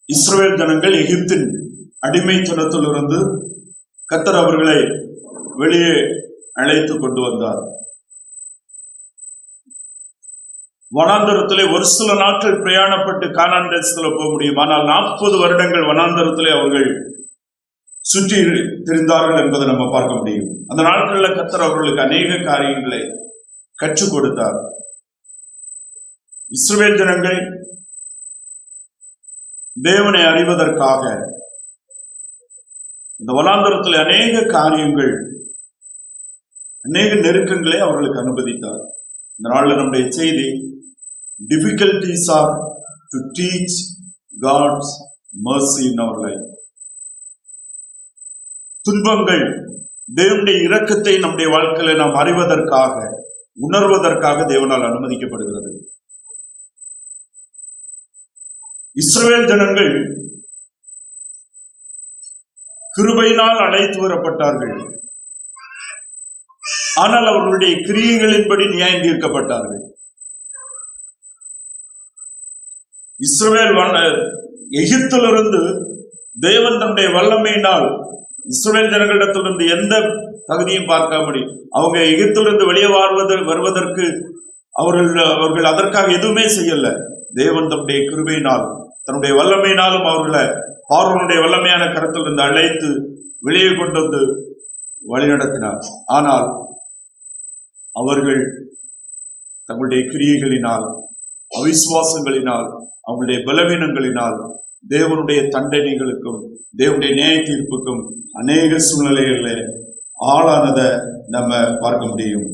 இஸ்ரவேல் ஜனங்கள் எகிப்தின் அடிமைத்தனத்திலிருந்து கர்த்தர் அவர்களை வெளியே அழைத்து கொண்டு வந்தார். வனாந்தரத்திலே ஒரு சில நாட்கள் பிரயாணப்பட்டு கானான் தேசத்துல போக முடியும். ஆனால் 40 வருடங்கள் வனாந்தரத்திலே அவர்கள் சுற்றி திரிந்தார்கள் என்பதை நம்ம பார்க்க முடியும். அந்த நாட்களில் கர்த்தர் அவர்களுக்கு அநேக காரியங்களை கற்றுக் கொடுத்தார். இஸ்ரவேல் ஜனங்கள் தேவனை அறிவதற்காக இந்த வனாந்தரத்தில் அநேக காரியங்கள், அநேக நெருக்கங்களை அவர்களுக்கு அனுமதித்தார். இந்த நாளில் நம்முடைய செய்தி, difficulties are to teach God's mercy in our life. துன்பங்கள் தேவனுடைய இரக்கத்தை நம்முடைய வாழ்க்கையில நாம் அறிவதற்காக, உணர்வதற்காக தேவனால் அனுமதிக்கப்படுகிறது. இஸ்ரவேல் ஜனங்கள் கிருபையினால் அழைத்து வரப்பட்டார்கள். ஆனால் அவர்களுடைய கிரியைகளின்படி நியாயம் தீர்க்கப்பட்டார்கள். இஸ்ரவேல் எகிப்திலிருந்து தேவன் தன்னுடைய வல்லமையினால் இஸ்ரவேல் ஜனங்களிடத்திலிருந்து எந்த தகுதியும் பார்க்காமடி அவங்க எகிப்திலிருந்து வெளியே வருவதற்கு அவர்கள் அதற்காக எதுவுமே செய்யல. தேவன் தன்னுடைய கிருபையினால் தன்னுடைய வல்லமையினாலும் அவர்களை பார்வோனுடைய வல்லமையான கரத்திலிருந்து அழைத்து வெளியே கொண்டு வந்து வழிநடத்தினார். ஆனால் அவர்கள் தங்களுடைய கிரியைகளினால், அவிசுவாசங்களினால், அவங்களுடைய பலவீனங்களினால் தேவனுடைய தண்டனைகளுக்கும் தேவனுடைய நியாய தீர்ப்புக்கும் அநேக சூழ்நிலைகளில் ஆளானதை நம்ம பார்க்க முடியும்.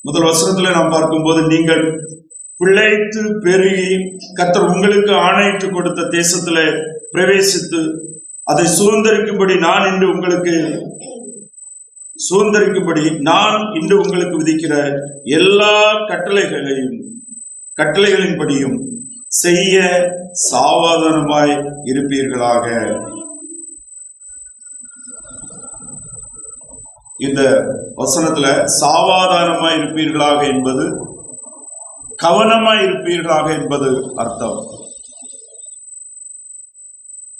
முதல் வசனத்துல நாம் பார்க்கும்போது, நீங்கள் பிழைத்து பெருகி கர்த்தர் உங்களுக்கு ஆணையிட்டு கொடுத்த தேசத்துல பிரவேசித்து அதை சுதந்திரிக்கும்படி நான் இன்று உங்களுக்கு விதிக்கிற எல்லா கட்டளைகளின்படியும் செய்ய சாவதானமாய் இருப்பீர்களாக. இந்த வசனத்துல சாவதானமாய் இருப்பீர்களாக என்பது கவனமாய் இருப்பீர்களாக என்பது அர்த்தம்.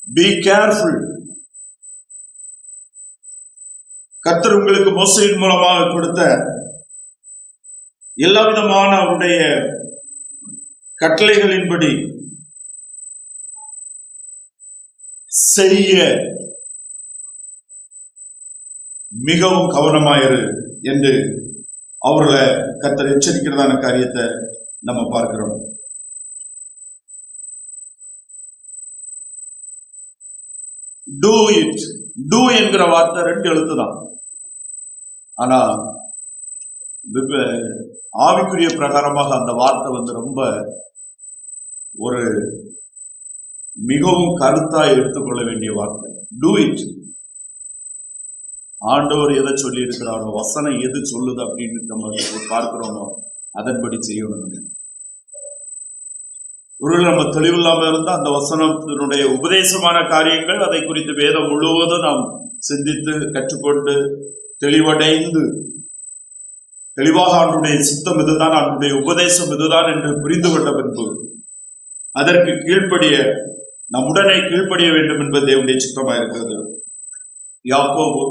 Be careful. கர்த்தர் உங்களுக்கு மோசையின் மூலமாக கொடுத்த எல்லா விதமான அவருடைய கட்டளைகளின்படி செய்ய மிகவும் கவனமாயிரு என்று அவர்களை கர்த்தர் எச்சரிக்கிறதான காரியத்தை நம்ம பார்க்கிறோம். Do it. டூ என்கிற வார்த்தை 2 எழுத்து தான். ஆனா ஆவிக்குரிய பிரகாரமாக அந்த வார்த்தை ரொம்ப ஒரு மிகவும் கருத்தா எடுத்துக்கொள்ள வேண்டிய வார்த்தை. Do it. ஆண்டவர் எதை சொல்லி இருக்கிறாரோ, வசனம் எது சொல்லுது அப்படின்னு நம்ம பார்க்கிறோமோ அதன்படி செய்யணும். ஒருவேளை நம்ம தெளிவில்லாம இருந்தா அந்த வசனத்தினுடைய உபதேசமான காரியங்கள், அதை குறித்து வேதம் முழுவதும் நாம் சிந்தித்து கற்றுக்கொண்டு தெளிவடைந்து தெளிவாக அவனுடைய சித்தம் இதுதான், அவனுடைய உபதேசம் இதுதான் என்று புரிந்து கொண்ட பின்பு அதற்கு நம் உடனே கீழ்ப்படிய வேண்டும் என்பது தேவனுடைய சித்தமா இருக்கிறது. யாக்கோபு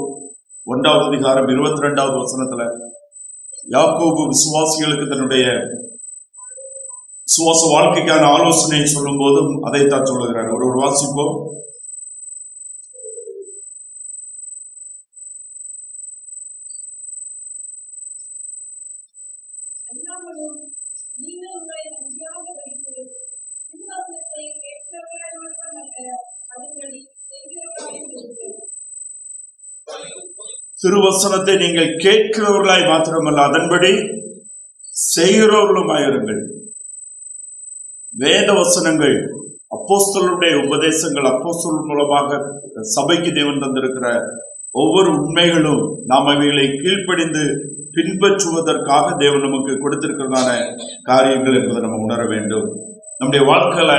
1ஆம் அதிகாரம் 22ஆவது வசனத்துல யாக்கோபு விசுவாசிகளுக்கு தன்னுடைய விசுவாச வாழ்க்கைக்கான ஆலோசனை சொல்லும் போதும் அதைத்தான் சொல்லுகிறார். ஒரு வாசிப்போம். திருவசனத்தை நீங்கள் கேட்கிறவர்களாய் மாத்திரமல்ல, அதன்படி செய்கிறவர்களுமாயிருங்கள். வேத வசனங்கள், அப்போஸ்தலருடைய உபதேசங்கள், அப்போஸ்தலர் மூலமாக சபைக்கு தேவன் தந்திருக்கிற ஒவ்வொரு உண்மைகளும் நாம் அவைகளை கீழ்ப்படிந்து பின்பற்றுவதற்காக தேவன் நமக்கு கொடுத்திருக்கிறதான காரியங்கள் என்பதை நம்ம உணர வேண்டும். நம்முடைய வாழ்க்கையில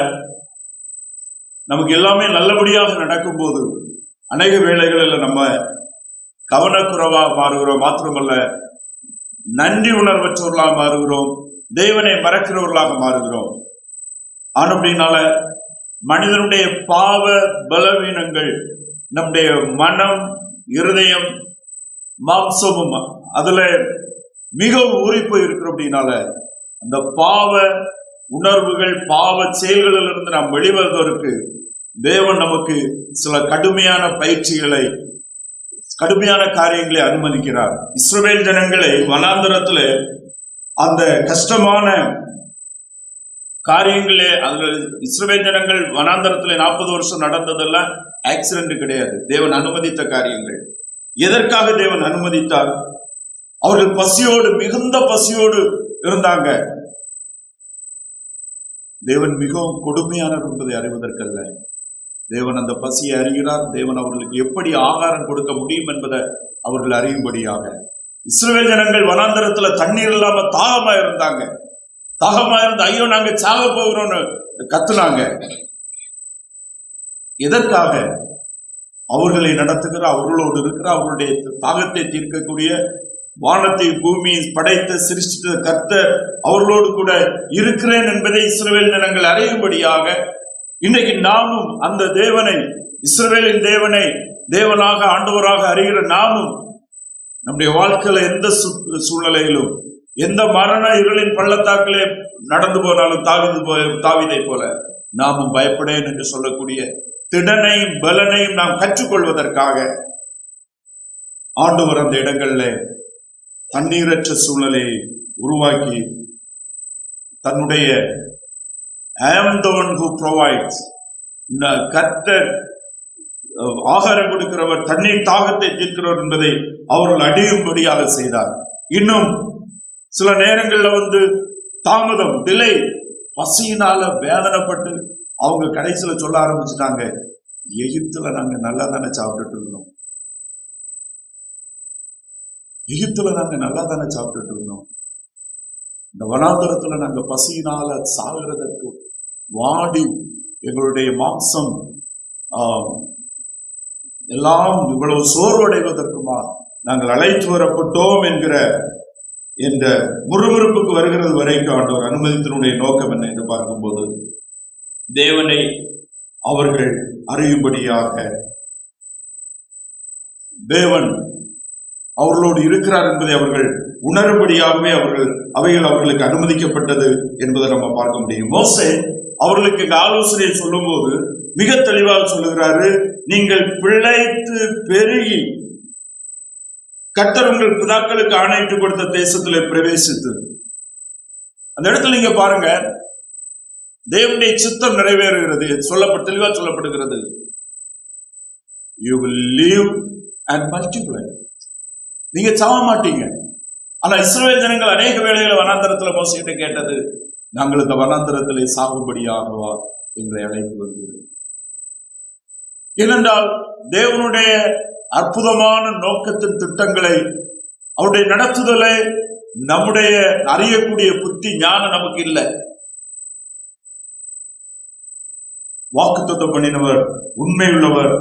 நமக்கு எல்லாமே நல்லபடியாக நடக்கும் போது அநேக வேளைகளில் நம்ம கவனக்குறைவா மாறுகிறோம். மாத்திரமல்ல, நன்றி உணர்வற்றவர்களாக மாறுகிறோம், தேவனை மறக்கிறவர்களாக மாறுகிறோம். அப்படினால மனிதனுடைய பாவ பலவீனங்கள் நம்முடைய மனம், இருதயம், மாம்சமும் அதுல மிகவும் ஊறிப்போய் இருக்கிறோம். அப்படின்னால அந்த பாவ உணர்வுகள், பாவ செயல்களிலிருந்து நாம் வெளிவருவதற்கு தேவன் நமக்கு சில கடுமையான பயிற்சிகளை, கடுமையான காரியங்களை அனுமதிக்கிறார். இஸ்ரவேல் ஜனங்களை வனாந்தரத்துல அந்த கஷ்டமான காரியங்களே, அதுல இஸ்ரவேல் ஜனங்கள் வனாந்தரத்துல 40 வருஷம் நடந்ததெல்லாம் ஆக்சிடென்ட் கிடையாது, தேவன் அனுமதித்த காரியங்கள். எதற்காக தேவன் அனுமதித்தார்? அவர்கள் பசியோடு, மிகுந்த பசியோடு இருந்தாங்க. தேவன் மிகவும் கொடுமையானவர் என்பதை அறிவதற்கல்ல, தேவன் அந்த பசியை அறிகிறார். தேவன் அவர்களுக்கு எப்படி ஆகாரம் கொடுக்க முடியும் என்பதை அவர்கள் அறியும்படியாக. இஸ்ரவேல் ஜனங்கள் வனாந்தரத்துல தண்ணீர் இல்லாம தாகமா இருந்தாங்க. தாகமா இருந்து ஐயோ நாங்க சாக போகிறோம்னு கத்துனாங்க. எதற்காக? அவர்களை நடத்துகிற, அவர்களோடு இருக்கிற, அவர்களுடைய தாகத்தை தீர்க்கக்கூடிய, வானத்தை பூமியை படைத்த சிருஷ்டித்த கர்த்தர் அவர்களோடு கூட இருக்கிறேன் என்பதை இஸ்ரவேல் ஜனங்கள் அறியும்படியாக இன்றைக்கு நாமும் அந்த தேவனை, இஸ்ரவேலின் தேவனை தேவனாக, ஆண்டவராக அறிகிற நாமும் நம்முடைய வாழ்க்கையில எந்த சூழ்நிலையிலும், எந்த மரண இருளின் பள்ளத்தாக்கிலே நடந்து போனாலும் தாவீதை போல நாமும் பயப்படேன் என்று சொல்லக்கூடிய திடனையும் பலனையும் நாம் கற்றுக்கொள்வதற்காக ஆண்டவர் அந்த இடங்கள்ல தண்ணீரற்ற சூழ்நிலையை உருவாக்கி தன்னுடைய I am the one who provides, கர்த்தர் ஆகாரம் கொடுக்கிறவர், தண்ணீர் தாகத்தை தீர்க்கிறவர் என்பதை அவர்கள் அடியும்படியாக செய்தார். இன்னும் சில நேரங்கள்ல தாமதம், டிலே, பசியினால வேதனைப்பட்டு அவங்க கடைசியில சொல்ல ஆரம்பிச்சுட்டாங்க, எகிப்துல நாங்க நல்லா தானே சாப்பிட்டுட்டு இருந்தோம், எகிப்துல நாங்க நல்லா தானே சாப்பிட்டுட்டு இருந்தோம், இந்த வனாந்தரத்துல நாங்க பசியினால சாகிறதற்கு வாடி எங்களுடைய மாம்சம் எல்லாம் இவ்வளவு சோர்வடைவதற்குமா நாங்கள் அழைத்து வரப்பட்டோம் என்ற முறுமுறுப்புக்கு வருகிறது வரைக்கும் ஆண்டவர் அனுமதித்தினுடைய நோக்கம் என்ன என்று பார்க்கும்போது, தேவனை அவர்கள் அறியும்படியாக, தேவன் அவர்களோடு இருக்கிறார் என்பதை அவர்கள் உணரும்படியாகவே அவைகள் அவர்களுக்கு அனுமதிக்கப்பட்டது என்பதை நம்ம பார்க்க முடியும். மோசே அவர்களுக்கு ஆலோசனை சொல்லும் போது மிக தெளிவாக சொல்லுகிறாரு, நீங்கள் பிழைத்து பெருகி கர்த்தர் உங்கள் பிதாக்களுக்கு ஆணையிட்டு கொடுத்த தேசத்திலே பிரவேசித்து, அந்த இடத்துல நீங்க பாருங்க, தேவனுடைய சித்தம் நிறைவேறுகிறது, தெளிவா சொல்லப்படுகிறது. You will live and multiply. நீங்க சாவ மாட்டீங்க. ஆனா இஸ்ரவேல் ஜனங்கள் அநேக வேளைகளை வனாந்தரத்துல மோசையிட்ட கேட்டது, நாங்கள் இந்த வனாந்தரத்திலே சாகும்படியாகவா எங்களை அழைத்து வருகிறது. ஏனென்றால் தேவனுடைய அற்புதமான நோக்கத்தின் திட்டங்களை, அவருடைய நடத்துதலை நம்முடைய அறியக்கூடிய புத்தி ஞானம் நமக்கு இல்லை. வாக்குத்தத்தம் பண்ணினவர் உண்மை உள்ளவர்.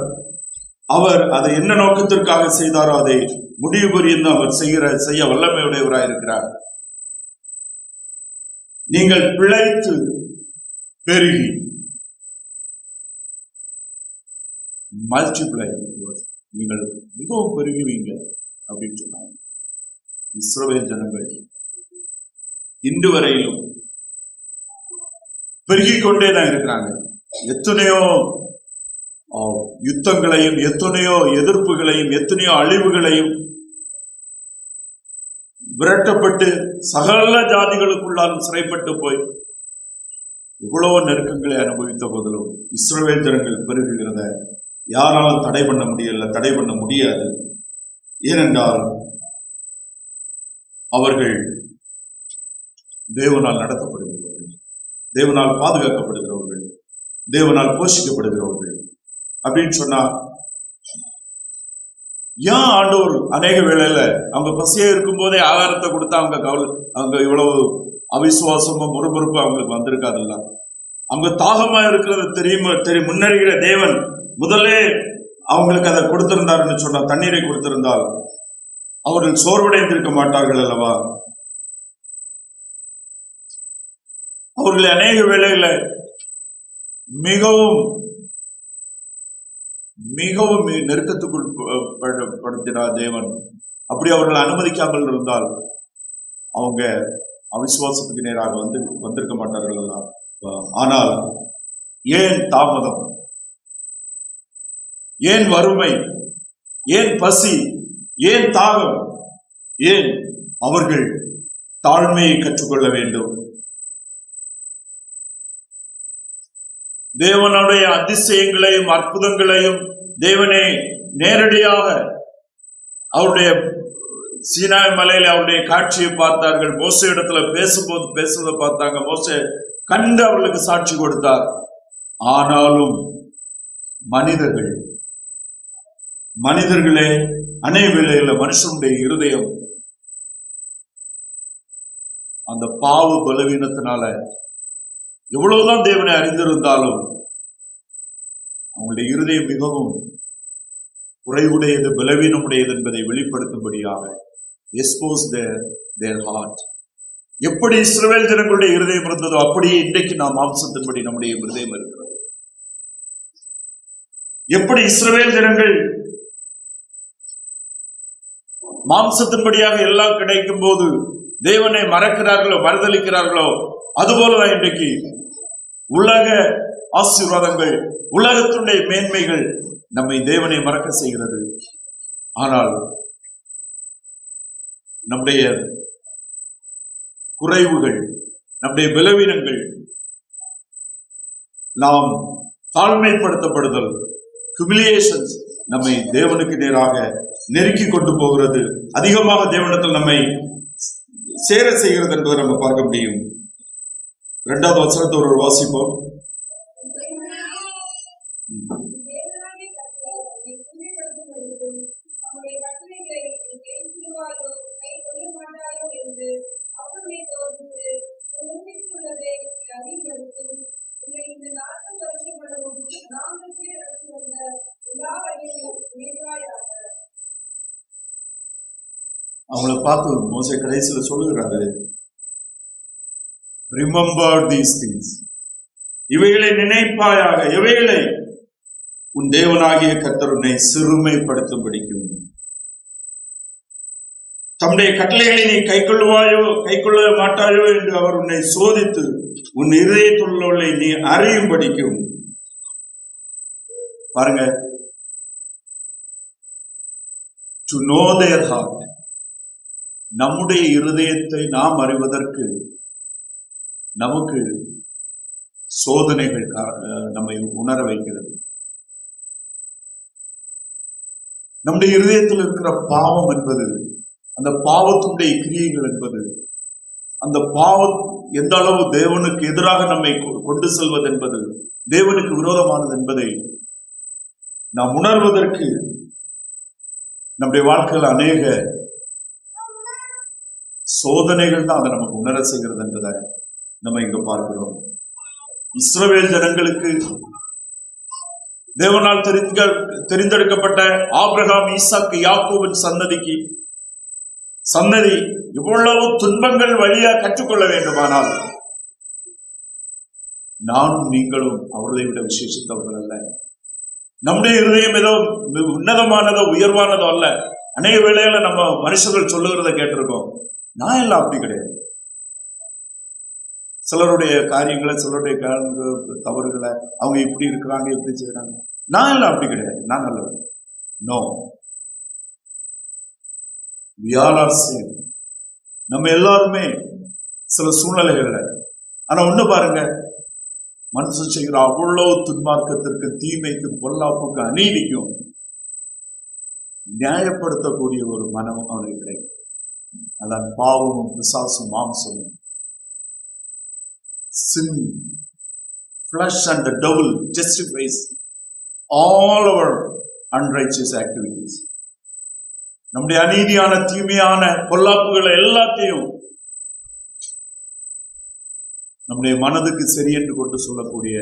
அவர் அதை என்ன நோக்கத்திற்காக செய்தாரோ அதை முடிவு புரிந்து அவர் செய்ய வல்லமையுடையவராக இருக்கிறார். நீங்கள் பிழைத்து பெருகி மல்டிப்ளை, நீங்கள் மிகவும் பெருகுவீங்க அப்படின்னு சொன்னாங்க. இஸ்ரவேல் ஜனங்கள் இன்று வரையிலும் பெருகிக் கொண்டேதான் இருக்கிறாங்க. எத்தனையோ யுத்தங்களையும், எத்தனையோ எதிர்ப்புகளையும், எத்தனையோ அழிவுகளையும் விரட்டப்பட்டு சகல ஜாதிகளுக்குள்ளாலும் சிறைப்பட்டு போய் இவ்வளவு நெருக்கங்களை அனுபவித்த போதிலும் இஸ்ரவேல் ஜனங்கள் பெருகுகிறத யாராலும் தடை பண்ண முடியாது. ஏனென்றால் அவர்கள் தேவனால் நடத்தப்படுகிறவர்கள், தேவனால் பாதுகாக்கப்படுகிறவர்கள், தேவனால் போஷிக்கப்படுகிறவர்கள். அப்படின்னு சொன்னா ஏன் ஆண்டவர் அநேக வேளையில அவங்க பசியா இருக்கும் போதே ஆகாரத்தை கொடுத்தா அவங்க இவ்வளவு அவிசுவாசமும் முறுமுறுப்பு அவங்களுக்கு வந்திருக்காதுல்ல. அவங்க தாகமா இருக்கிறது தெரியும் முன்னறிகிற தேவன் முதலே அவங்களுக்கு அதை கொடுத்திருந்தாருன்னு சொன்னா, தண்ணீரை கொடுத்திருந்தால் அவர்கள் சோர்வடைந்திருக்க மாட்டார்கள் அல்லவா? அவர்களை அநேக வேளையில மிகவும் மிகவும் நெருக்கத்துக்குள் படுத்தினார் தேவன். அப்படி அவர்கள் அனுமதிக்காமல் இருந்தால் அவங்க அவிசுவாசத்துக்கு நேராக வந்திருக்க மாட்டார்கள். ஆனால் ஏன் தாமதம், ஏன் வறுமை, ஏன் பசி, ஏன் தாகம், ஏன் அவர்கள் தாழ்மையை கற்றுக்கொள்ள வேண்டும். தேவனுடைய அதிசயங்களையும் அற்புதங்களையும் தேவனே நேரடியாக அவருடைய சீனாய் மலையில அவருடைய காட்சியை பார்த்தார்கள். மோசே இடத்துல பேசுவதை பார்த்தாங்க. மோசே கண்டு அவர்களுக்கு சாட்சி கொடுத்தார். ஆனாலும் மனிதர்களே அநேக வேளையில மனுஷனுடைய இருதயம் அந்த பாவ பலவீனத்தினால எவ்வளவுதான் தேவனை அறிந்திருந்தாலும் அவங்களுடைய இருதயம் மிகவும் குறைவுடையது, பலவீனமுடையது என்பதை வெளிப்படுத்தும்படியாக எக்ஸ்போஸ் their heart. எப்படி இஸ்ரவேல் ஜனங்களுடைய இருதயம் இருந்ததோ அப்படியே இன்றைக்கு நாம் மாம்சத்தின்படி நம்முடைய இருதயம் இருக்கிறது. எப்படி இஸ்ரவேல் ஜனங்கள் மாம்சத்தின்படியாக எல்லாம் கிடைக்கும் போது தேவனை மறக்கிறார்களோ, மறுதலிக்கிறார்களோ, அதுபோலதான் இன்றைக்கு உலக ஆசீர்வாதங்கள், உலகத்தினுடைய மேன்மைகள் நம்மை தேவனை மறக்க செய்கிறது. ஆனால் நம்முடைய குறைவுகள், நம்முடைய பலவீனங்கள், நாம் தாழ்மைப்படுத்தப்படுதல், ஹியூமிலியேஷன்ஸ் நம்மை தேவனுக்கு நேராக நெருக்கி கொண்டு போகிறது. அதிகமாக தேவனிடத்தில் நம்மை சேர செய்கிறது என்பதை நம்ம பார்க்க முடியும். 2வது வசனத்தை ஒரு வாசிப்போம். அவங்களை பார்த்து மோசே கடைசியில் சொல்லுகிறாரு, ரிமெம்பர் தீஸ் திங்ஸ், இவைகளை நினைப்பாயாக, இவைகளை உன் தேவனாகிய கர்த்தர் உன்னை சிறுமைப்படுத்தும்படிக்கும், தம்முடைய கட்டளைகளை நீ கைக்கொள்ள மாட்டாயோ என்று அவர் உன்னை சோதித்து உன் இருதயத்துள்ளவர்களை நீ அறியும்படிக்கும். பாருங்க, டு நோ தேர் ஹார்ட், நம்முடைய இருதயத்தை நாம் அறிவதற்கு நமக்கு சோதனைகள் நம்மை உணர வைக்கிறது. நம்முடைய இருதயத்தில் இருக்கிற பாவம் என்பது, அந்த பாவத்துடைய கிரியைகள் என்பது, அந்த பாவம் எந்த அளவு தேவனுக்கு எதிராக நம்மை கொண்டு செல்வது என்பது, தேவனுக்கு விரோதமானது என்பதை நாம் உணர்வதற்கு நம்முடைய வாழ்க்கையில் அநேக சோதனைகள் தான் அதை நமக்கு உணர செய்கிறது என்பதை நம்ம இங்க பார்க்கிறோம். இஸ்ரவேல் ஜனங்களுக்கு தேவனால் தெரிந்தெடுக்கப்பட்ட ஆபிரகாம், ஈசாக்கு, யாக்கோபின் சந்ததி இவ்வளவு துன்பங்கள் வழியா கற்றுக்கொள்ள வேண்டுமானால் நானும் நீங்களும் அவர்களை விட விசேஷித்தவர்கள் அல்ல. நம்முடைய இருதயம் ஏதோ உன்னதமானதோ உயர்வானதோ அல்ல. அநேக வேளையில நம்ம மனுஷர்கள் சொல்லுகிறத கேட்டிருக்கோம். நான் எல்லாம் அப்படி கிடையாது. சிலருடைய காரியங்களை, சிலருடைய தவறுகளை, அவங்க இப்படி இருக்கிறாங்க, இப்படி செய்யறாங்க, நான் எல்லாம் அப்படி கிடையாது, நான் நல்லது. No, we all are same. நம்ம எல்லாருமே சில சூழ்நிலைகள்ல, ஆனா ஒண்ணு பாருங்க, மனுஷன் செய்கிற அவ்வளவு துன்மார்க்கத்திற்கு, தீமைக்கு, பொல்லாப்புக்கு, அநீதிக்கும் நியாயப்படுத்தக்கூடிய ஒரு மனம் அவனுக்கு கிடைக்கும். அதான் பாவமும் பிசாசும் மாம்சமும். Sin, flesh and the devil justifies all our unrighteous activities. நம்முடைய அநீதியான, தீமையான, பொல்லாப்புகளை எல்லாத்தையும் நம்முடைய மனதுக்கு சரி என்று கொண்டு சொல்லக்கூடிய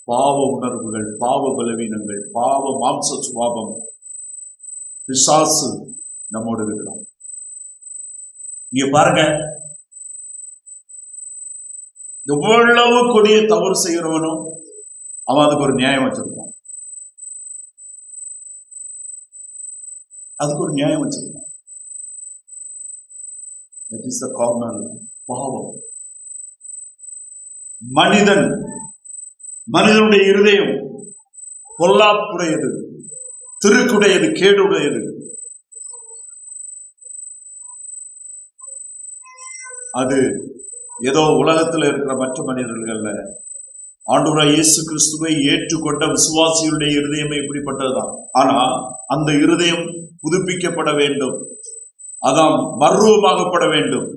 பாவ உணர்வுகள், பாவ பலவீனங்கள், பாவ மாம்ச சுபாவம், பிசாசு, நம்மோடு இருக்கிறான். இங்க பாருங்க, எவ்வளவு கொடிய தவறு செய்கிறவனும் அவன் அதுக்கு ஒரு நியாயம் வச்சிருப்பான். அதுக்கு ஒரு நியாயம் வச்சிருப்பான். That is the carnality. பாவம். மனிதனுடைய இருதயம் பொல்லாப்புடையது, திருக்குடையது, கேடுடையது. அது ஏதோ உலகத்தில் இருக்கிற மற்ற மனிதர்கள்ல ஆண்டவராகிய இயேசு கிறிஸ்துவை ஏற்றுக்கொண்ட விசுவாசிகளுடைய இருதயமே இப்படிப்பட்டதுதான். ஆனா அந்த இருதயம் புதுப்பிக்கப்பட வேண்டும், அதான் மறுரூபமாகப்பட வேண்டும்.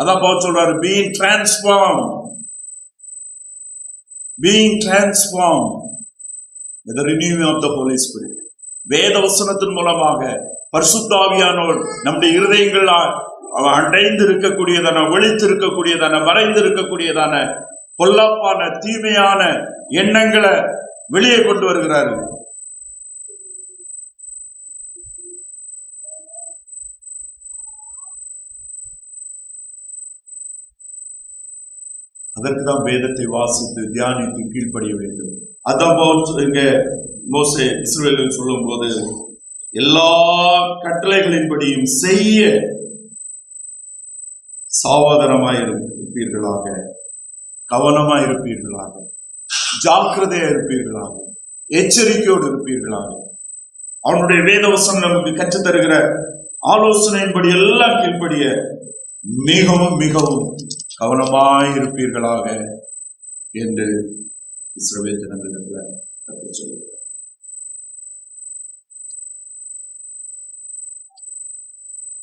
அதான் பவுல் சொல்றாரு, being transformed with the renewing of the Holy Spirit. வேத வசனத்தின் மூலமாக பரிசுத்த ஆவியானவர் நம்முடைய இருதயங்கள் அடைந்து இருக்கக்கூடியதான, ஒளித்து இருக்கக்கூடியதான, மறைந்து இருக்கக்கூடியதான பொல்லாப்பான தீமையான எண்ணங்களை வெளியே கொண்டு வருகிறாரு. அதற்குதான் வேதத்தை வாசித்து தியானித்து கீழ்ப்படிய வேண்டும். அதான் இங்க மோசே இஸ்ரவேலுக்கு சொல்லும் போது, எல்லா கட்டளைகளின்படியும் செய்ய சாவதானமாயிருப்பீர்களாக, கவனமாயிருப்பீர்களாக, ஜாக்கிரதையா இருப்பீர்களாக, எச்சரிக்கையோடு இருப்பீர்களாக. அவனுடைய வேதவசனம் நமக்கு கற்றுத் தருகிற ஆலோசனையின்படி எல்லாம் கீழ்ப்படிய மிகவும் மிகவும் கவனமாயிருப்பீர்களாக என்று இஸ்ரவேல் ஜனங்களிடத்தில் கற்றுச் சொல்லுகிறார்.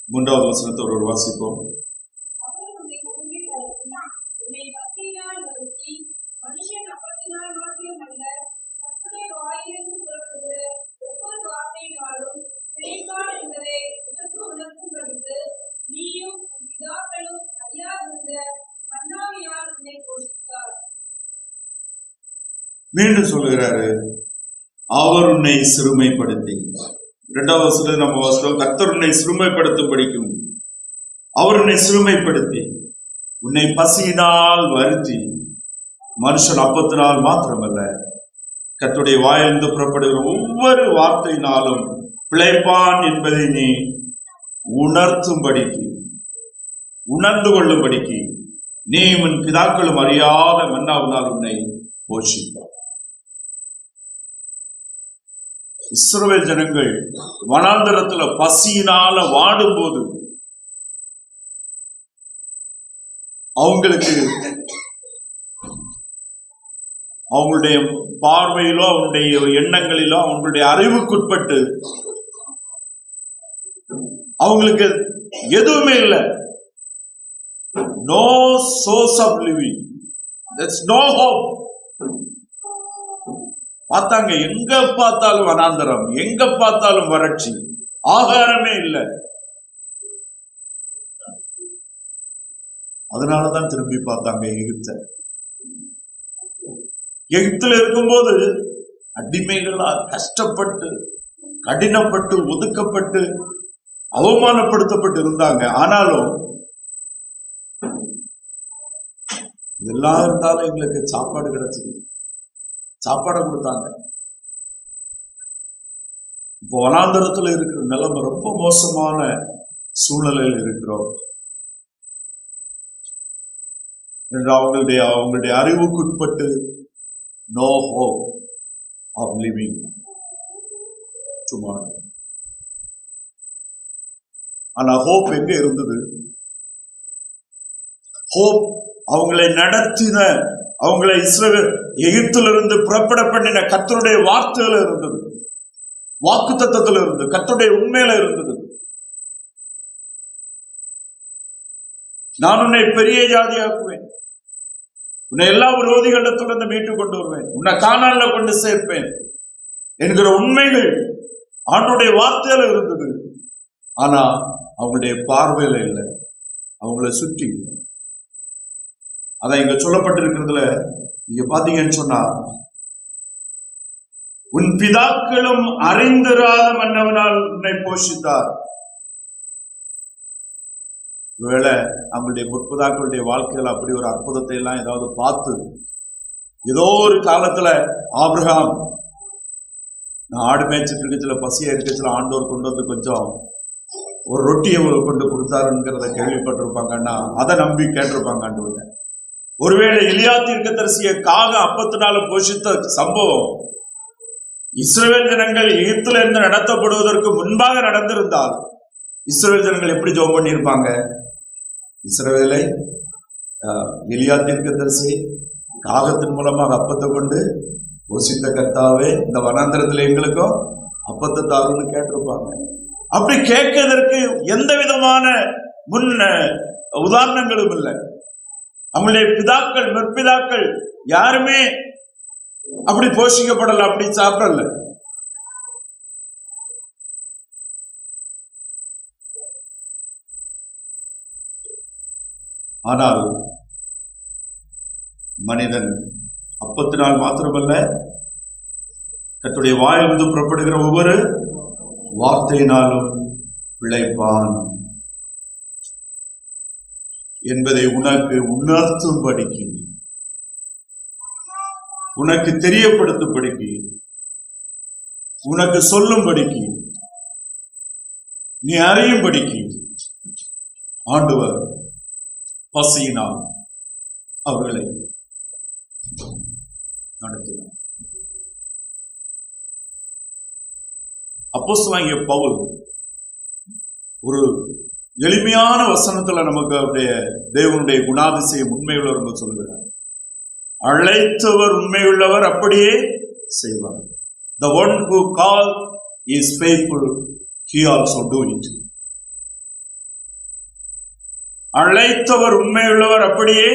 மூன்றாவது வசனத்தை ஒரு வாசிப்போம். மீண்டும் சொல்லுகிறாரு, அவர் உன்னை சிறுமைப்படுத்தி. இரண்டாவது வசனத்தில் நம்ம வாசித்தோம், கர்த்தர் உன்னை சிறுமைப்படுத்தும் படிக்கும். அவர் உன்னை சிறுமைப்படுத்தி உன்னை பசியினால் வருத்தி, மனுஷன் அப்பத்தினால் மாத்திரமல்ல கர்த்தருடைய வாயிலிருந்து புறப்படுகிற ஒவ்வொரு வார்த்தையினாலும் பிழைப்பான் என்பதை நீ உணர்த்தும்படிக்கு, உணர்ந்து கொள்ளும்படிக்கு நீ உன் பிதாக்களும் அறியாத மன்னாவினால் உன்னை போஷிப்பார். இஸ்ரவேல் ஜனங்கள் வனாந்தரத்துல பசியினால வாடும் போது அவங்களுக்கு அவங்களுடைய பார்வையிலோ அவங்களுடைய எண்ணங்களிலோ அவங்களுடைய அறிவுக்குட்பட்டு அவங்களுக்கு எதுவுமே இல்லை. No source of living, there's no hope. பார்த்தாங்க, எங்க பார்த்தாலும் வனாந்தரம், எங்க பார்த்தாலும் வறட்சி, ஆகாரமே இல்லை. அதனாலதான் திரும்பி பார்த்தாங்க எகிப்த. எகிப்தில் இருக்கும்போது அடிமைகளா கஷ்டப்பட்டு, கடினப்பட்டு, ஒதுக்கப்பட்டு, அவமானப்படுத்தப்பட்டு இருந்தாங்க. ஆனாலும் இதெல்லாம் இருந்தாலும் எங்களுக்கு சாப்பாடு கிடைச்சது, சாப்பாடை கொடுத்தாங்க. இப்போ வனாந்தரத்துல இருக்கிற நிலைமை ரொம்ப மோசமான சூழ்நிலையில் இருக்கிறோம் என்று அவங்களுடைய அறிவுக்குட்பட்டு no hope of living tomorrow. ஆனா ஹோப் எங்க இருந்தது? ஹோப் அவங்களை நடத்தின, அவங்களை இஸ்ரவேல் எகிப்திலிருந்து புறப்பட பண்ணின கர்த்தருடைய வார்த்தையில இருந்தது, வாக்கு தத்தத்துல இருந்தது, கர்த்தருடைய உண்மையில இருந்தது. நான் உன்னை பெரிய ஜாதியாக்குவேன், உன்னை எல்லா விரோதிகளிடத்திலிருந்து மீட்டுக் கொண்டு வருவேன், உன்னை கானான்ல கொண்டு சேர்ப்பேன் என்கிற உண்மைகள் ஆண்டவருடைய வார்த்தையில இருந்தது. ஆனா அவங்களுடைய பார்வையில இல்லை, அவங்கள சுற்றி. அதான் இங்க சொல்லப்பட்டிருக்கிறதுல நீங்க பாத்தீங்கன்னு சொன்னா, உன் பிதாக்களும் அறிந்திராத மன்னவனால் உன்னை போஷித்தார். ஒருவேளை அவங்களுடைய முற்பதாக்களுடைய வாழ்க்கையில் அப்படி ஒரு அற்புதத்தை எல்லாம் ஏதாவது பார்த்து ஏதோ ஒரு காலத்துல ஆபிரகாம் நான் ஆடு மேய்ச்சிட்டு இருக்கச்சுல பசியா இருக்கச்சுல ஆண்டோர் கொண்டு வந்து கொஞ்சம் ஒரு ரொட்டியை கொண்டு கொடுத்தாருங்கிறத கேள்விப்பட்டிருப்பாங்கன்னா அதை நம்பி கேட்டிருப்பாங்க ஆண்டவர்கிட்ட. ஒருவேளை எலியா தீர்க்கதரிசியை காக அப்பத்தினால போஷித்த சம்பவம் இஸ்ரவேல் ஜனங்கள் எகிப்துல இருந்து நடத்தப்படுவதற்கு முன்பாக நடந்திருந்தால் இஸ்ரவேல் ஜனங்கள் எப்படி ஜெபம் பண்ணியிருப்பாங்க? இஸ்ரவேலை எலியா தீர்க்கதரிசி காகத்தின் மூலமாக அப்பத்தை கொண்டு போஷித்த கர்த்தாவே இந்த வனாந்திரத்துல எங்களுக்கும் அப்பத்தை தாருன்னு கேட்டிருப்பாங்க. அப்படி கேட்கறதற்கு எந்த விதமான முன் உதாரணங்களும் இல்லை. அவங்களுடைய பிதாக்கள் முற்பிதாக்கள் யாருமே அப்படி போஷிக்கப்படல, அப்படி சாப்பிடல. ஆனால் மனிதன் அப்பத்தினால் மாத்திரமல்ல கர்த்தருடைய வாயிலிருந்து புறப்படுகிற ஒவ்வொரு வார்த்தையினாலும் பிழைப்பான் என்பதை உனக்கு உணர்த்தும்படிக்கு, உனக்கு தெரியப்படுத்தும்படிக்கு, உனக்கு சொல்லும்படிக்கு, நீ அறியும்படிக்கு ஆண்டவர் பசியினால் அவர்களை நடத்தினார். அப்போஸ்தலனாகிய பவுல் ஒரு எளிமையான வசனத்துல நமக்கு அவருடைய தேவனுடைய குணாதிசயம் உண்மையுள்ளவர் என்று சொல்லுகிறார். அழைத்தவர் உண்மையுள்ளவர், அப்படியே செய்வார். The one who called is faithful, he also do it. அழைத்தவர் உண்மையுள்ளவர், அப்படியே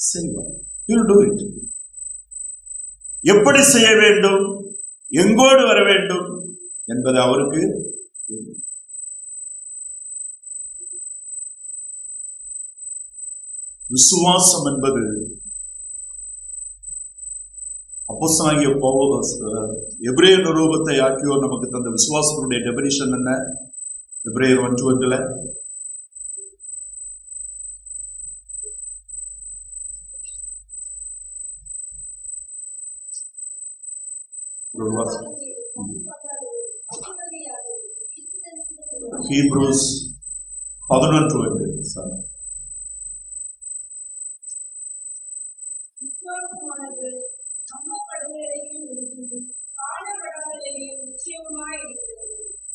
செய்வார். He will do it. எப்படி செய்ய வேண்டும், எங்கோடு வர வேண்டும் என்பது அவருக்கு. விசுவாசம் என்பது அப்போஸ்தலனாகிய பவுல் எபிரேயர் நிரூபத்தை ஆக்கியோர் நமக்கு தந்த விசுவாசத்தினுடைய டெபினிஷன் என்ன? எபிரேயர் 1:1 Hebrews 11:2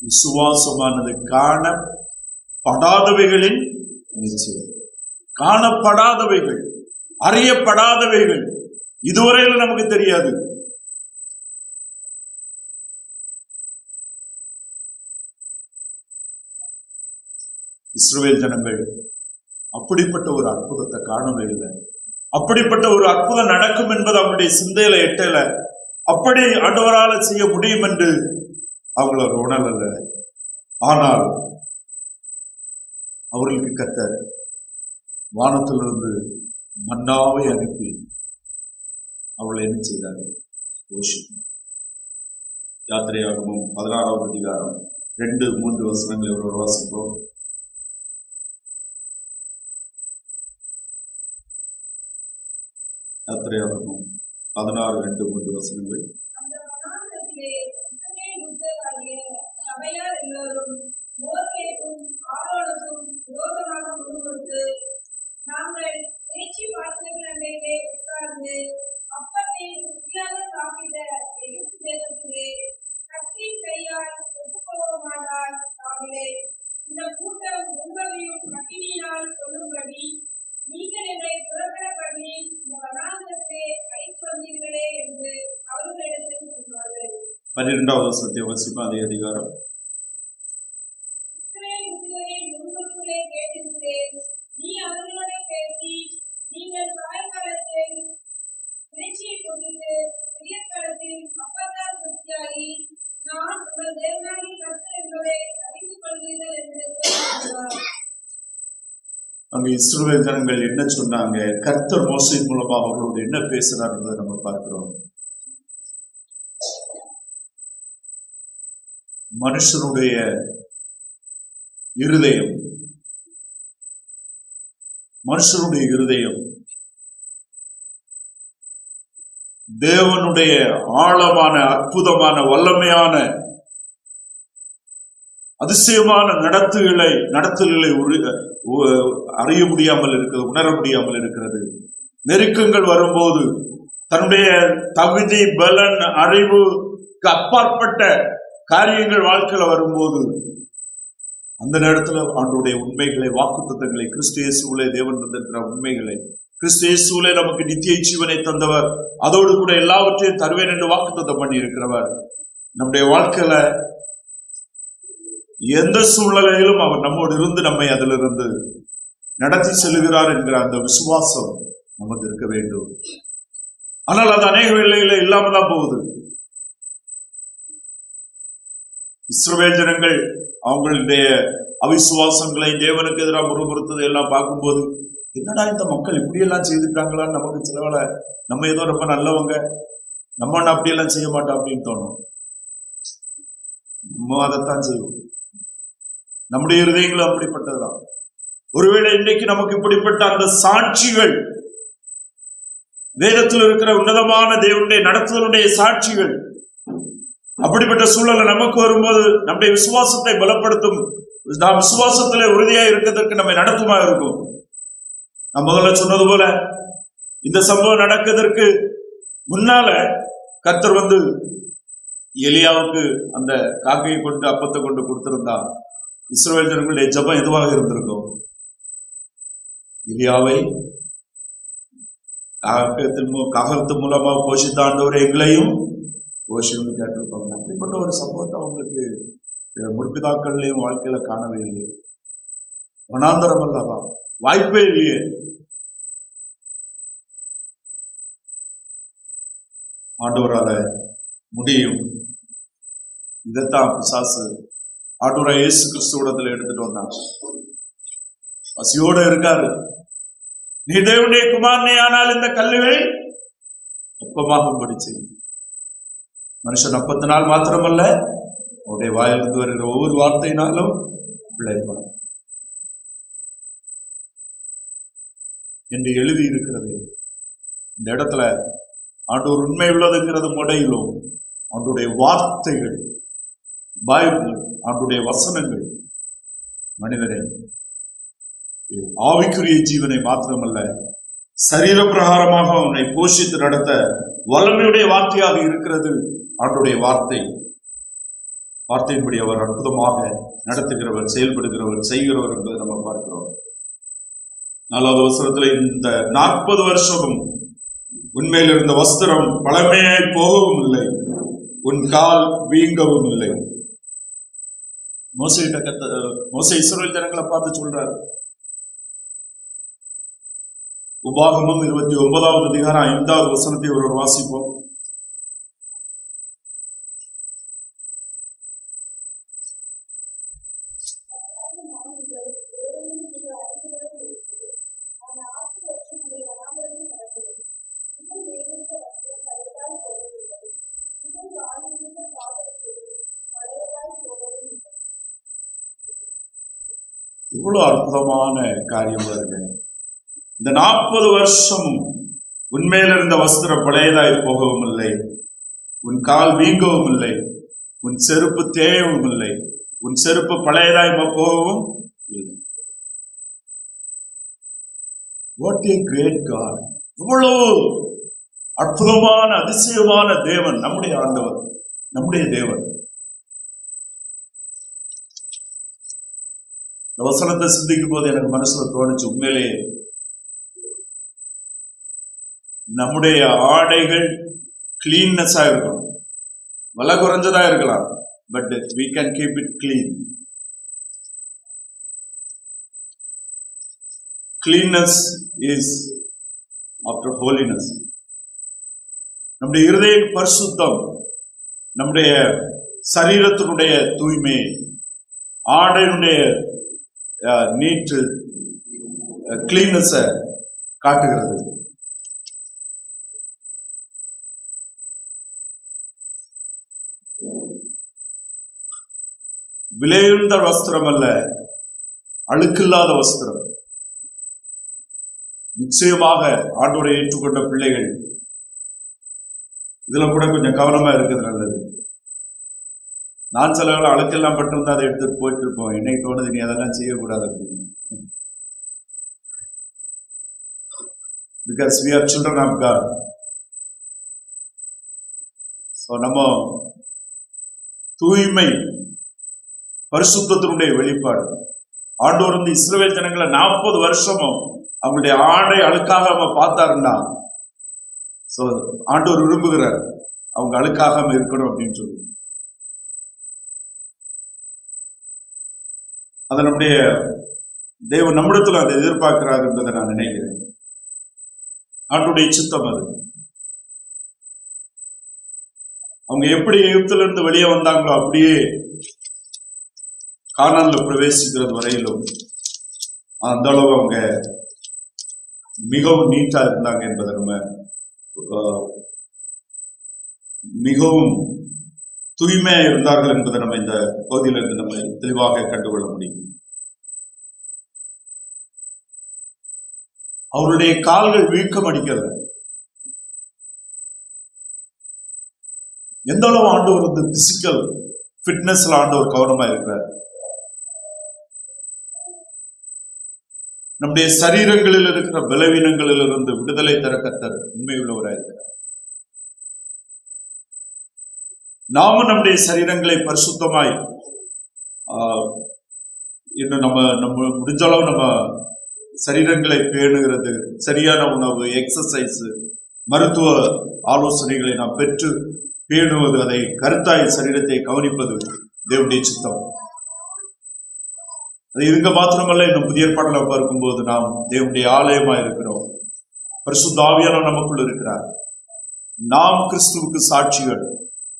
விசுவாசமானது காணப்படாதவைகளின் நிச்சயம். காணப்படாதவைகள், அறியப்படாதவைகள், இதுவரையில நமக்கு தெரியாது. இஸ்ரவேல் ஜனங்கள் அப்படிப்பட்ட ஒரு அற்புதத்தை காணவே இல்லை. அப்படிப்பட்ட ஒரு அற்புதம் நடக்கும் என்பது அவங்களுடைய சிந்தையில எட்டல. அப்படி ஆண்டவரால செய்ய முடியும் என்று அவங்கள உணரல. ஆனால் அவர்களுக்கு கர்த்தர் வானத்திலிருந்து மன்னாவை அனுப்பி அவளை என்ன செய்தார்கள்? போஷித்தார். யாத்திரையாகமம் 16வது அதிகாரம் 2-3 வசனங்களை ஒரு வாசிப்போம். யாத்திரையாகமம் 16:2-3 வசனங்கள். நீங்கள் என்னை புறப்பட பண்ணி இந்த வனாந்திரத்தை அழைத்து வந்தீர்களே என்று அவர்களிடத்தில் சொன்னார்கள். 12வது வசனத்தை வாசிப்போம். அதே அதிகாரம். இஸ்ரவேல் புத்திரரின் முன்குறிப்புகளை கேட்டிருக்கிறேன். நீ அவர்களோட பேசி நீங்கள் சாயங்காலத்தில் இறைச்சியை கொண்டு பெரிய காலத்தில் அப்பத்தால் திருப்தியாகி நான் உங்கள் தேவனாகிய கர்த்தர் என்பதை அறிந்து கொள்வீர்கள் என்று சொன்னார். அங்க இஸ்ரவேல் ஜனங்கள் என்ன சொன்னாங்க? கர்த்தர் மோசையின் மூலமாக அவர்களோடு என்ன பேசினார் என்பதை நம்ம பார்க்கிறோம். மனுஷனுடைய இருதயம் மனுஷனுடைய இருதயம் தேவனுடைய ஆழமான, அற்புதமான, வல்லமையான, அதிசயமான நடத்துகளை அறிய முடியாமல் இருக்கிறது, உணர முடியாமல் இருக்கிறது. நெருக்கங்கள் வரும்போது தன்னுடைய தகுதி, பலன், அறிவுக்கு அப்பாற்பட்ட காரியங்கள் வாழ்க்கையில வரும்போது அந்த நேரத்துல ஆண்டவருடைய உண்மைகளை, வாக்குத்தத்தங்களை, கிறிஸ்து இயேசுவிலே தேவன் தந்திருக்கிற உண்மைகளை, கிறிஸ்து இயேசுவிலே நமக்கு நித்திய ஜீவனை தந்தவர், அதோடு கூட எல்லாவற்றையும் தருவேன் என்று வாக்குத்தத்தம் பண்ணி இருக்கிறவர், நம்முடைய வாழ்க்கையில எந்த சூழ்நிலையிலும் அவர் நம்மோடு இருந்து நம்மை அதிலிருந்து நடத்தி செல்கிறார் என்கிற அந்த விசுவாசம் நமக்கு இருக்க வேண்டும். ஆனால் அது அநேக வேளையில இல்லாம தான் போகுது. இஸ்ரவேல் ஜனங்கள் அவங்களுடைய அவிசுவாசங்களை, தேவனுக்கு எதிராக முறுமுறுத்ததை எல்லாம் பார்க்கும்போது, என்னடா இந்த மக்கள் இப்படி எல்லாம் செய்துட்டாங்களான்னு நமக்கு சிலவேளை நம்ம ஏதோ ரொம்ப நல்லவங்க, நம்ம அப்படியெல்லாம் செய்ய மாட்டோம் அப்படின்னு தோணும். நம்ம அதைத்தான் செய்வோம். நம்முடைய இருதயங்களும் அப்படிப்பட்டதுதான். ஒருவேளை இன்னைக்கு நமக்கு இப்படிப்பட்ட அந்த சாட்சிகள், வேதத்தில் இருக்கிற உன்னதமான தேவனுடைய நடத்துதலுடைய சாட்சிகள், அப்படிப்பட்ட சூழலை நமக்கு வரும்போது நம்முடைய விசுவாசத்தை பலப்படுத்தும், நாம் விசுவாசத்திலே உறுதியா இருக்கிறதுக்கு நம்மை நடத்துமா இருக்கும். நான் முதல்ல சொன்னது போல இந்த சம்பவம் நடக்கிறதுக்கு முன்னால கர்த்தர் எலியாவுக்கு அந்த காக்கையை கொண்டு அப்பத்தை கொண்டு கொடுத்திருந்தா இஸ்ரவேல் ஜனங்களுடைய ஜெபம் எதுவாக இருந்திருக்கும்? எலியாவை காகத்து மூலமா போஷித்த ஆண்டவர் எங்களையும் போஷின்னு கேட்டிருப்பாங்க. அப்படிப்பட்ட ஒரு சம்பவத்தை அவங்களுக்கு முற்பிதாக்கள்லையும் வாழ்க்கையில காணவே இல்லையே. வனாந்தரம் அல்லவா, வாய்ப்பே இல்லையே. ஆண்டவரால முடியும். இதைத்தான் பிசாசு ஆண்டவராய் இயேசு கிறிஸ்துவிடத்துல எடுத்துட்டு வந்தாங்க. பசியோட இருக்காரு. நீ தேவனுடைய குமாரனே ஆனால் இந்த கல்லுகள் அப்பமாகும்படி செய்யும். மனுஷன் அப்பத்தினால் மாத்திரமல்ல, அவருடைய வாயிலிருந்து வருகிற ஒவ்வொரு வார்த்தையினாலும் பிழைப்பார் என்று எழுதி இருக்கிறது. இந்த இடத்துல ஆண்டவர் உண்மை உள்ளதுங்கிறது முடையிலும், ஆண்டுடைய வார்த்தைகள், பைபிள், ஆண்டுடைய வசனங்கள் மனிதனை ஆவிக்குரிய ஜீவனை மாத்திரமல்ல, சரீர பிரகாரமாக அவனை போஷித்து நடத்த வல்லமையுடைய வார்த்தையாக இருக்கிறது. ஆண்டுடைய வார்த்தையின்படி அவர் அற்புதமாக நடத்துகிறவர், செயல்படுகிறவர், செய்கிறவர் என்பதை நம்ம பார்க்கிறோம். 4வது வசனத்துல, இந்த 40 வருஷமும் உண்மையில் இருந்த வஸ்திரம் பழமையாய் போகவும் இல்லை, உன் கால் வீங்கவும் இல்லை. மோசே இஸ்ரவேல் ஜனங்களை பார்த்து சொல்றாரு. உபாகமம் 29வது அதிகாரம் 5வது வசனத்தை ஒரு வாசிப்போம். இவ்வளவு அற்புதமான காரியம் வருது. இந்த 40 வருஷமும் உண்மையில் இருந்த வஸ்திரம் பழையதாய் போகவும் இல்லை, உன் கால் வீங்கவும் இல்லை, உன் செருப்பு தேயவும் இல்லை, உன் செருப்பு பழையதாய் போகவும் இல்லை. What a great God! இவ்வளவு அற்புதமான, அதிசயமான தேவன் நம்முடைய ஆண்டவர், நம்முடைய தேவன். இந்த வசனத்தை சிந்திக்கும் போது எனக்கு மனசுல தோணுச்சு, உண்மையிலேயே நம்முடைய ஆடைகள் கிளீன்னஸா இருக்கணும். விலை குறைஞ்சதா இருக்கலாம், but we can keep it clean. Cleanness is after holiness. நம்முடைய இருதய பரிசுத்தம், நம்முடைய சரீரத்தினுடைய தூய்மை, ஆடையினுடைய நீட்டு கிளீன்னஸ காட்டுகிறது. விலையுந்த வஸ்திரம் அல்ல, அழுக்கில்லாத வஸ்திரம். நிச்சயமாக ஆண்டவரை ஏற்றுக்கொண்ட பிள்ளைகள் இதுல கூட கொஞ்சம் கவனமா இருக்கிறது நல்லது. நான் சில அழுக்கெல்லாம் பட்டிருந்தா அதை எடுத்துட்டு போயிட்டு இருப்போம். என்னைக்கு தோணுது நீ அதெல்லாம் செய்யக்கூடாது அப்படின்னு. Because we are children of God. So நம்ம தூய்மை பரிசுத்தத்தினுடைய வெளிப்பாடு. ஆண்டவர் வந்து இஸ்ரவேல் ஜனங்களை 40 வருஷமும் அவங்களுடைய ஆடை அழுக்காகாம பார்த்தாருன்னா, சோ ஆண்டவர் விரும்புகிறார் அவங்க அழுக்காகாம இருக்கணும் அப்படின்னு சொல்லி. அதை நம்முடைய தேவன் நம்மிடத்துல அதை எதிர்பார்க்கிறார் என்பதை நான் நினைக்கிறேன். ஆண்டுடைய சித்தம் அது. அவங்க எப்படி எகிப்தில இருந்து வெளியே வந்தாங்களோ அப்படியே கானான்ல பிரவேசிக்கிறது வரையிலும் அந்த அளவு அவங்க மிகவும் நீட்டா இருந்தாங்க என்பதை நம்ம மிகவும் தூய்மையா இருந்தார்கள் என்பதை நம்ம இந்த பகுதியிலிருந்து நம்ம தெளிவாக கண்டுகொள்ள முடியும். அவருடைய கால்கள் வீக்கம் அடிக்கல. எந்த அளவு ஆண்டவர் வந்து பிசிக்கல் ஃபிட்னஸ்ல ஆண்டவர் கவனமா இருக்கிறார். நம்முடைய சரீரங்களில் இருக்கிற பலவீனங்களில் இருந்து விடுதலை தர கர்த்தர் உண்மை உள்ளவராயிருக்கிறார். நாமும் நம்முடைய சரீரங்களை பரிசுத்தமாய் இன்னும் நம்ம முடிஞ்ச அளவு நம்ம சரீரங்களை பேணுகிறது, சரியான உணவு, எக்ஸசைஸ், மருத்துவ ஆலோசனைகளை நாம் பெற்று பேணுவது, அதை கருத்தாய் சரீரத்தை கவனிப்பது தேவனுடைய சித்தம். அது இதுங்க மாத்திரமல்ல, இன்னும் புதிய ஏற்பாடுல பார்க்கும்போது நாம் தேவனுடைய ஆலயமா இருக்கிறோம். பரிசுத்த ஆவியானவர் நமக்குள் இருக்கிறார். நாம் கிறிஸ்துவுக்கு சாட்சிகள்.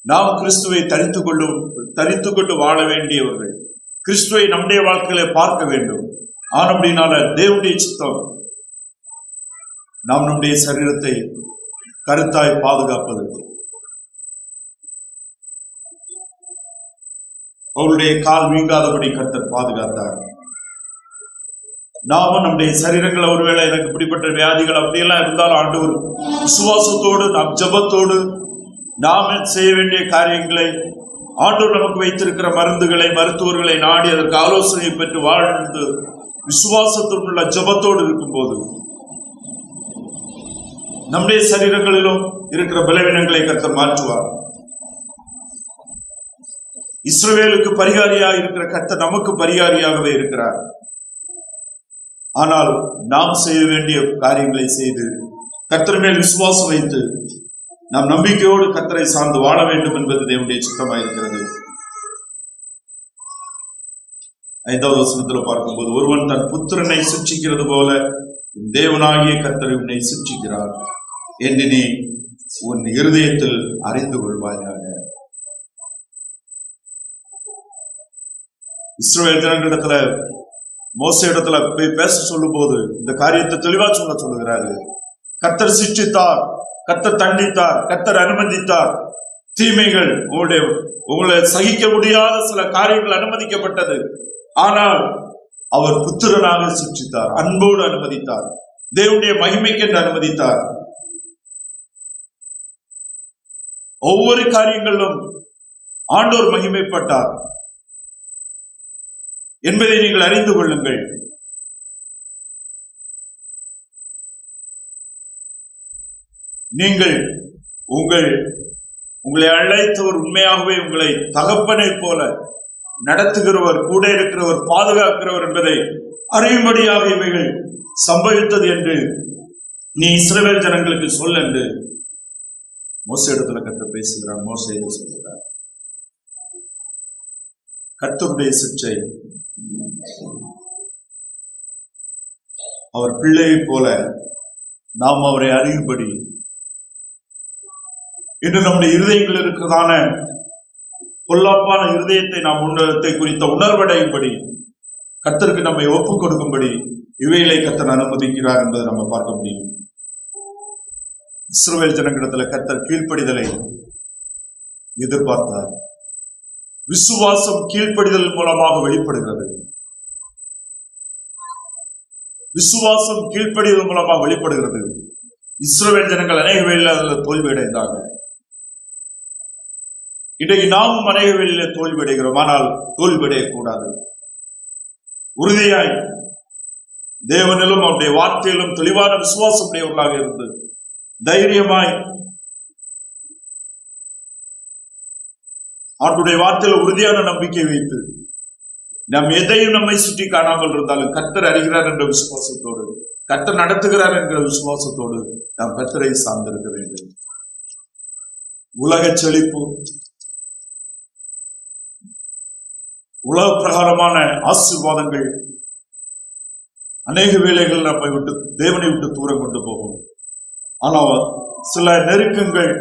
நாம் கிறிஸ்துவை தரித்து கொண்டு வாழ வேண்டியவர்கள். கிறிஸ்துவை நம்முடைய வாழ்க்கையில பார்க்க வேண்டும். ஆனபடினால தேவனுடைய சித்தம் நாம் நம்முடைய சரீரத்தை கருத்தாய் பாதுகாப்பது. அவருடைய கால் வீங்காதபடி கர்த்தர் பாதுகாத்தார். நாமும் நம்முடைய சரீரங்கள் ஒருவேளை எனக்கு இப்படிப்பட்ட வியாதிகள் அப்படியெல்லாம் இருந்தாலும் ஆண்டவர் விசுவாசத்தோடு நாம் ஜெபத்தோடு நாம செய்ய வேண்டிய காரியங்களை, ஆண்டவர் நமக்கு வைத்திருக்கிற மருந்துகளை, மருத்துவர்களை நாடி அதற்கு ஆலோசனை பெற்று வாழ்ந்து விசுவாசத்துள்ள ஜெபத்தோடு இருக்கும்போது நம்முடைய சரீரங்களிலும் இருக்கிற பலவீனங்களை கர்த்தர் மாற்றுவார். இஸ்ரவேலுக்கு பரிகாரியாக இருக்கிற கர்த்தர் நமக்கு பரிகாரியாகவே இருக்கிறார். ஆனால் நாம் செய்ய வேண்டிய காரியங்களை செய்து கர்த்தர் மேல் விசுவாசம் வைத்து நாம் நம்பிக்கையோடு கர்த்தரை சார்ந்து வாழ வேண்டும் என்பது தேவனுடைய சித்தமாயிருக்கிறது. 5வது வசனத்துல பார்க்கும்போது, ஒருவன் தன் புத்திரனை சிட்சிக்கிறது போல தேவனாகிய கர்த்தர் உன்னை சிட்சிக்கிறார் என்று நீ உன் இருதயத்தில் அறிந்து கொள்வாயாக. இஸ்ரவேல் ஜனங்களிடத்துல மோசே இடத்துல போய் பேச சொல்லும் போது இந்த காரியத்தை தெளிவா சொல்லுகிறாரு. கர்த்தர் சிட்சித்தார், கர்த்தர் தண்டித்தார், கர்த்தர் அனுமதித்தார். தீமைகள் உங்களை சகிக்க முடியாத சில காரியங்கள் அனுமதிக்கப்பட்டது. ஆனால் அவர் புத்திரனாக சிட்சித்தார், அன்போடு அனுமதித்தார், தேவனுடைய மகிமைக்கு என்று அனுமதித்தார். ஒவ்வொரு காரியங்களிலும் ஆண்டோர் மகிமைப்பட்டார் என்பதை நீங்கள் அறிந்து கொள்ளுங்கள். நீங்கள் உங்களை அழைத்தவர் உண்மையாகவே உங்களை தகப்பனை போல நடத்துகிறவர், கூட இருக்கிறவர், பாதுகாக்கிறவர் என்பதை அறியும்படியாக இவைகள் சம்பவித்தது என்று நீ இஸ்ரவேல் ஜனங்களுக்கு சொல் என்று மோசே இடத்துல கர்த்தர் பேசுகிறார். மோசே இதை சொல்கிறார். கர்த்தருடைய சிட்சை அவர் பிள்ளையை போல நாம் அவரை அறியும்படி, இன்று நம்முடைய இருதயங்கள் இருக்கிறதான பொல்லாப்பான இருதயத்தை நாம் உன்னதத்தை குறித்த உணர்வடையும்படி, கர்த்தருக்கு நம்மை ஒப்புக் கொடுக்கும்படி இவைகளை கர்த்தர் அனுமதிக்கிறார் என்பதை நம்ம பார்க்க முடியும். இஸ்ரவேல் ஜனங்களிடத்துல கர்த்தர் கீழ்ப்படிதலை எதிர்பார்த்தார். விசுவாசம் கீழ்ப்படிதல் மூலமாக வெளிப்படுகிறது. விசுவாசம் கீழ்ப்படிவதன் மூலமா வெளிப்படுகிறது. இஸ்ரவேல் ஜனங்கள் அநேக வேளையில அதுல தோல்வி அடைந்தாங்க. இன்றைக்கு நாமும் அநேக வேளையில தோல்வி அடைகிறோம். ஆனால் தோல்வி அடையக்கூடாது. உறுதியாய் தேவனிலும் அவருடைய வார்த்தையிலும் தெளிவான விசுவாசம் உடையவர்களாக இருந்து தைரியமாய் அவருடைய வார்த்தையில உறுதியான நம்பிக்கை வைத்து நாம் எதையும் நம்மை சுற்றி காணாமல் இருந்தாலும் கர்த்தர் அறிகிறார் என்ற விசுவாசத்தோடு, கர்த்தர் நடத்துகிறார் என்கிற விசுவாசத்தோடு நாம் கர்த்தரை சார்ந்திருக்க வேண்டும். உலக செழிப்பு, உலக பிரகாரமான ஆசீர்வாதங்கள் அநேக வேளைகள் நம்மை விட்டு தேவனை விட்டு தூரம் கொண்டு போகும். ஆனால் சில நெருக்கங்கள்,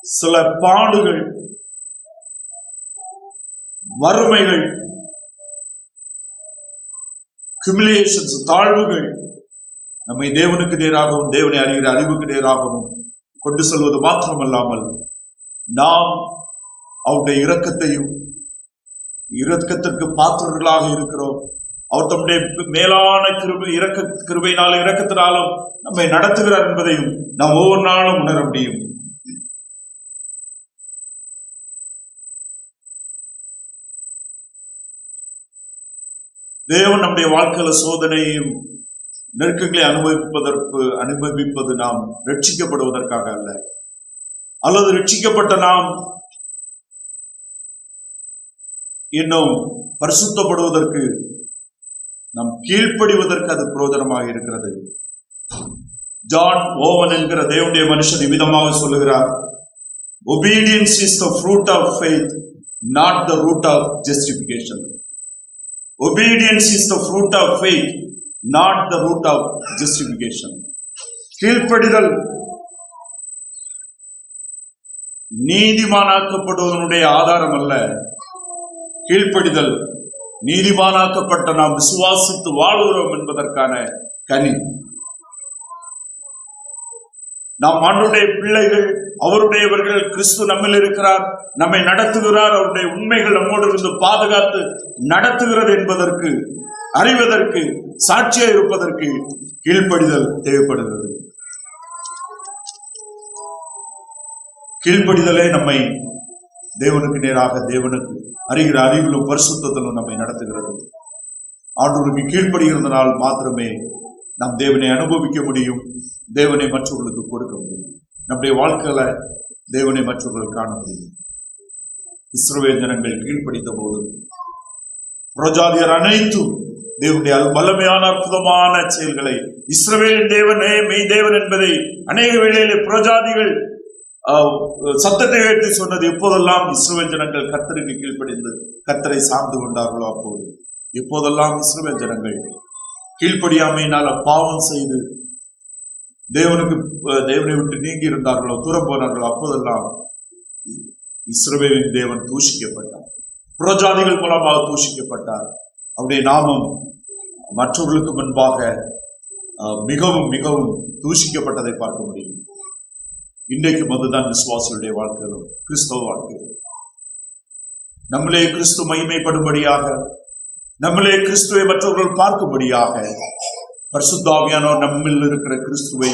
சில பாடுகள், வறுமைகள், ஹியூமிலியேஷன்ஸ், தாழ்வுகள் நம்மை தேவனுக்கு நேராகவும் தேவனை அறிகிற அறிவுக்கு நேராகவும் கொண்டு செல்வது மாத்திரமல்லாமல் நாம் அவருடைய இரக்கத்திற்கு பாத்திரர்களாக இருக்கிறோம். அவர் தம்முடைய மேலான கிருபையினாலும் இரக்கத்தினாலும் நம்மை நடத்துகிறார் என்பதையும் நாம் ஒவ்வொரு நாளும் உணர முடியும். தேவன் நம்முடைய வாழ்க்கையில சோதனையும் நெருக்கங்களை அனுபவிப்பது நாம் ரட்சிக்கப்படுவதற்காக அல்ல, அல்லது ரட்சிக்கப்பட்ட நாம் இன்னும் பரிசுத்தப்படுவதற்கு, நாம் கீழ்ப்படிவதற்கு அது பிரயோஜனமாக இருக்கிறது. ஜான் ஓவன் என்கிற தேவனுடைய மனுஷன் இவ்விதமாக சொல்லுகிறார், obedience is the fruit of faith, not the root of justification. Obedience is the fruit of faith, not the root of justification. கீழ்ப்படிதல் நீதிமானாக்கப்படுவதனுடைய ஆதாரம் அல்ல. கீழ்ப்படிதல் நீதிமானாக்கப்பட்ட நாம் விசுவாசித்து வாழ்கிறோம் என்பதற்கான கனி. நாம் ஆண்டவருடைய பிள்ளைகள், அவருடையவர்கள். கிறிஸ்து நம்மில் இருக்கிறார், நம்மை நடத்துகிறார். அவருடைய உண்மைகள் நம்மோடு இருந்து பாதுகாத்து நடத்துகிறது என்பதற்கு, அறிவதற்கு, சாட்சியாக இருப்பதற்கு கீழ்ப்படிதல் தேவைப்படுகிறது. கீழ்ப்படிதலே நம்மை தேவனுக்கு நேராக, தேவனுக்கு அறிகிற அறிவிலும் பரிசுத்தத்திலும் நம்மை நடத்துகிறது. ஆண்டவருக்கு கீழ்ப்படுகிறதுனால் மாத்திரமே நாம் தேவனை அனுபவிக்க முடியும், தேவனை மற்றவர்களுக்கு கொடுக்க முடியும், நம்முடைய வாழ்க்கையில தேவனை மற்றவர்கள் காண முடியும். இஸ்ரவேல் ஜனங்கள் கீழ்ப்படித்த போது புறஜாதியர் அனைத்தும் தேவனுடைய வல்லமையான அற்புதமான செயல்களை, இஸ்ரவேலின் தேவனே மெய் தேவன் என்பதை அநேக வேளையிலே புறஜாதிகள் சத்தத்தை உயர்த்தி சொன்னது எப்போதெல்லாம் இஸ்ரவேல் ஜனங்கள் கர்த்தருக்கு கீழ்ப்படிந்து கர்த்தரை சார்ந்து கொண்டார்களோ அப்போது. எப்போதெல்லாம் இஸ்ரவேல் ஜனங்கள் கீழ்ப்படியாமையினால பாவம் செய்து தேவனை விட்டு நீங்கி இருந்தார்களோ, தூரம் போனார்களோ, அப்போதெல்லாம் இஸ்ரவேலின் தேவன் தூஷிக்கப்பட்டார், புறஜாதிகள் மூலமாக தூஷிக்கப்பட்டார். அவருடைய நாமம் மற்றவர்களுக்கு முன்பாக மிகவும் மிகவும் தூஷிக்கப்பட்டதை பார்க்க முடியும். இன்றைக்கும் அதுதான் விசுவாசிகளுடைய வாழ்க்கையிலும் கிறிஸ்தவ வாழ்க்கையிலும். நம்மளே கிறிஸ்து மகிமைப்படும்படியாக, நம்மளே கிறிஸ்துவை மற்றவர்கள் பார்க்கும்படியாக பரிசுத்த ஆவியானவர் நம்மில் இருக்கிற கிறிஸ்துவை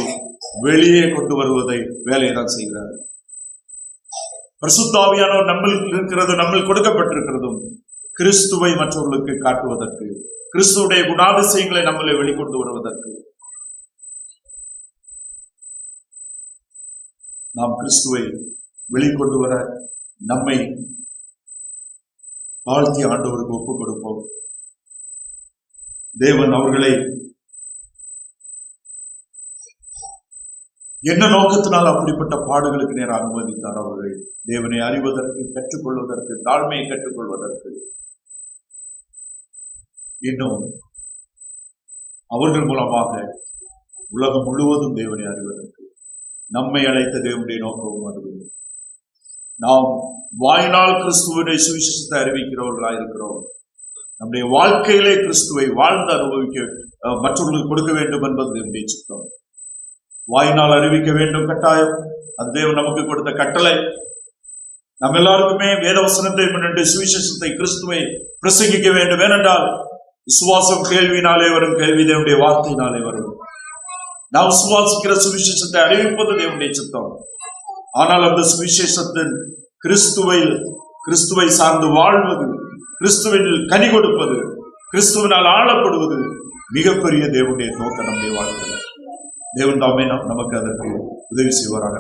வெளியே கொண்டு வருவதை வேலையை தான் செய்கிறார். பரிசுத்த ஆவியானவர் நம்மில் இருக்கிறது, நம்மில் கொடுக்கப்பட்டிருக்கிறதும் கிறிஸ்துவை மற்றவர்களுக்கு காட்டுவதற்கு, கிறிஸ்துவுடைய குணாதிசயங்களை நம்மளை வெளிக்கொண்டு வருவதற்கு. நாம் கிறிஸ்துவை வெளிக்கொண்டு வர நம்மை தாழ்த்தி ஆண்டவருக்கு ஒப்புக் கொடுப்போம். தேவன் அவர்களை என்ன நோக்கத்தினால் அப்படிப்பட்ட பாடுகளுக்கு நேரம் அனுமதித்தார்? அவர்கள் தேவனை அறிவதற்கு, கற்றுக்கொள்வதற்கு, தாழ்மையை கற்றுக்கொள்வதற்கு, இன்னும் அவர்கள் மூலமாக உலகம் முழுவதும் தேவனை அறிவதற்கு. நம்மை அழைத்த தேவனுடைய நோக்கமும் அதுவே. நாம் வாயினால் கிறிஸ்துவனுடைய சுவிசேஷத்தை அறிவிக்கிறவர்களாக இருக்கிறோம். நம்முடைய வாழ்க்கையிலே கிறிஸ்துவை வாழ்ந்து அனுபவிக்க மற்றவர்களுக்கு கொடுக்க வேண்டும் என்பது தேவனுடைய சித்தம். வாயினால் அறிவிக்க வேண்டும், கட்டாயம். அது தேவன் நமக்கு கொடுத்த கட்டளை. நம்ம எல்லாருக்குமே வேத வசனத்தை முன்னிட்டு சுவிசேஷத்தை, கிறிஸ்துவை பிரசங்கிக்க வேண்டும். ஏனென்றால் விசுவாசம் கேள்வினாலே வரும், கேள்வி தேவனுடைய வார்த்தையினாலே வரும். நாம் விசுவாசிக்கிற சுவிசேஷத்தை அறிவிப்பது தேவனுடைய சித்தம். ஆனால் அந்த சுவிசேஷத்தின் கிறிஸ்துவை சார்ந்து வாழ்வது, கிறிஸ்துவின் கனி கொடுப்பது, கிறிஸ்துவினால் ஆளப்படுவது மிகப்பெரிய தேவனுடைய நோக்கம் நம்முடைய வாழ்க்கையில். தேவன் தாமே நமக்கு அதற்கு உதவி செய்வாராக.